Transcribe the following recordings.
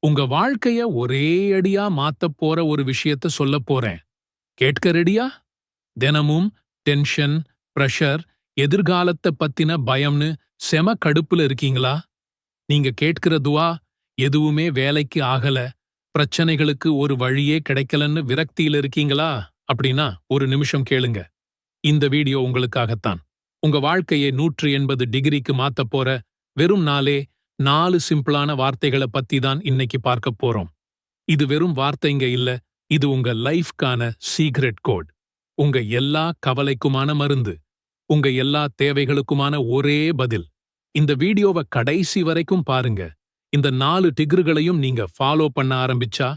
உங்க வாழ்க்கைய ஒரே அடியா மாத்தப் போற ஒரு விஷயத்த சொல்லப் போறேன். கேட்க ரெடியா? தினமும் டென்ஷன், பிரஷர், எதிர்காலத்த பத்தின பயம்னு செம கடுப்புல இருக்கீங்களா? நீங்க கேட்கிற துவா எதுவுமே வேலைக்கு ஆகல, பிரச்சனைகளுக்கு ஒரு வழியே கிடைக்கலன்னு விரக்தியில இருக்கீங்களா? அப்படின்னா ஒரு நிமிஷம் கேளுங்க. இந்த வீடியோ உங்களுக்காகத்தான். உங்க வாழ்க்கையை 180 டிகிரிக்கு மாத்தப் போற வெறும் 4 சிம்பிளான வார்த்தைகளை பத்தி தான் இன்னைக்கு பார்க்க போறோம். இது வெறும் வார்த்தைங்க இல்ல, இது உங்க லைஃப்கான சீக்ரெட் கோட். உங்க எல்லா கவலைக்குமான மருந்து, உங்க எல்லா தேவைகளுக்குமான ஒரே பதில். இந்த வீடியோவை கடைசி வரைக்கும் பாருங்க. இந்த 4 டிக்ருகளையும் நீங்க ஃபாலோ பண்ண ஆரம்பிச்சா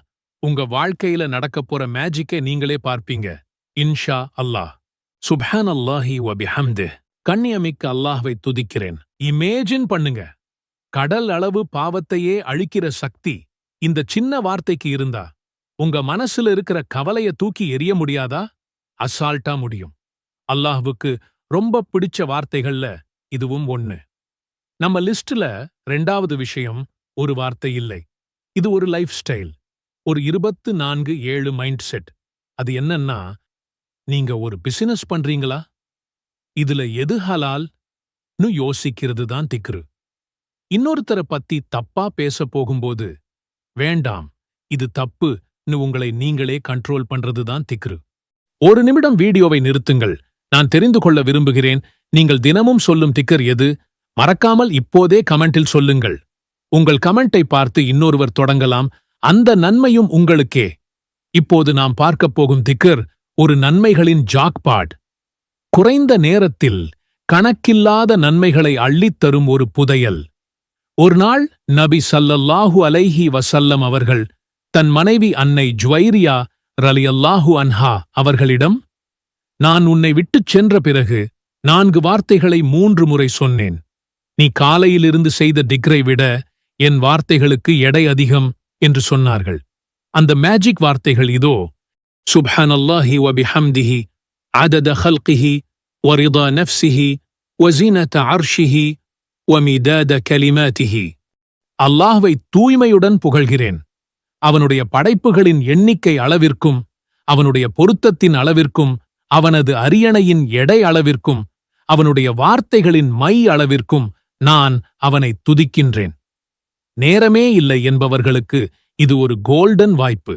உங்க வாழ்க்கையில நடக்கப் போற மேஜிக்கை நீங்களே பார்ப்பீங்க. இன்ஷா அல்லாஹ். சுப்ஹான் அல்லாஹி வ பிஹம்திஹ். கண்ணியமிக்க அல்லாஹ்வை துதிக்கிறேன். இமேஜின் பண்ணுங்க, கடல் அளவு பாவத்தையே அழிக்கிற சக்தி இந்த சின்ன வார்த்தைக்கு இருந்தா உங்க மனசுல இருக்கிற கவலைய தூக்கி எறிய முடியாதா? அசால்ட்டா முடியும். அல்லாஹ்வுக்கு ரொம்ப பிடிச்ச வார்த்தைகள்ல இதுவும் ஒண்ணு. நம்ம லிஸ்ட்ல 2வது விஷயம் ஒரு வார்த்தை இல்லை. இது ஒரு லைஃப் ஸ்டைல், ஒரு 24/7 மைண்ட் செட். அது என்னன்னா, நீங்க ஒரு பிசினஸ் பண்றீங்களா? இதுல எது ஹலால்னு யோசிக்கிறது தான் திக்ரு. இன்னொருத்தரை பத்தி தப்பா பேச போகும்போது வேண்டாம், இது தப்புன்னு உங்களை நீங்களே கண்ட்ரோல் பண்றதுதான் திக்ரு. ஒரு நிமிடம் வீடியோவை நிறுத்துங்கள். நான் தெரிந்து கொள்ள விரும்புகிறேன், நீங்கள் தினமும் சொல்லும் திக்கர் எது? மறக்காமல் இப்போதே கமெண்டில் சொல்லுங்கள். உங்கள் கமெண்டை பார்த்து இன்னொருவர் தொடங்கலாம். அந்த நன்மையும் உங்களுக்கே. இப்போது நாம் பார்க்கப் போகும் திக்கர் ஒரு நன்மைகளின் ஜாக்பாட். குறைந்த நேரத்தில் கணக்கில்லாத நன்மைகளை அள்ளித்தரும் ஒரு புதையல். ஒரு நாள் நபி ஸல்லல்லாஹு அலைஹி வஸல்லம் அவர்கள் தன் மனைவி அன்னை ஜுவைரியா ரலியல்லாஹு அன்ஹா அவர்களிடம், நான் உன்னை விட்டுச் சென்ற பிறகு 4 வார்த்தைகளை 3 முறை சொன்னேன். நீ காலையிலிருந்து செய்த டிக்ரை விட என் வார்த்தைகளுக்கு எடை அதிகம் என்று சொன்னார்கள். அந்த மேஜிக் வார்த்தைகள் இதோ: சுப்ஹானல்லாஹி வ பிஹம்திஹி அதத ஹல்கிஹி வ ரிதா நஃப்ஸிஹி வ ஸீனத அர்ஷிஹி வமிதாத கலிமாத்திஹி. அல்லாஹ்வை தூய்மையுடன் புகழ்கிறேன். அவனுடைய படைப்புகளின் எண்ணிக்கை அளவிற்கும், அவனுடைய பொருத்தத்தின் அளவிற்கும், அவனது அரியணையின் எடை அளவிற்கும், அவனுடைய வார்த்தைகளின் மை அளவிற்கும் நான் அவனை துதிக்கின்றேன். நேரமே இல்லை என்பவர்களுக்கு இது ஒரு கோல்டன் வாய்ப்பு.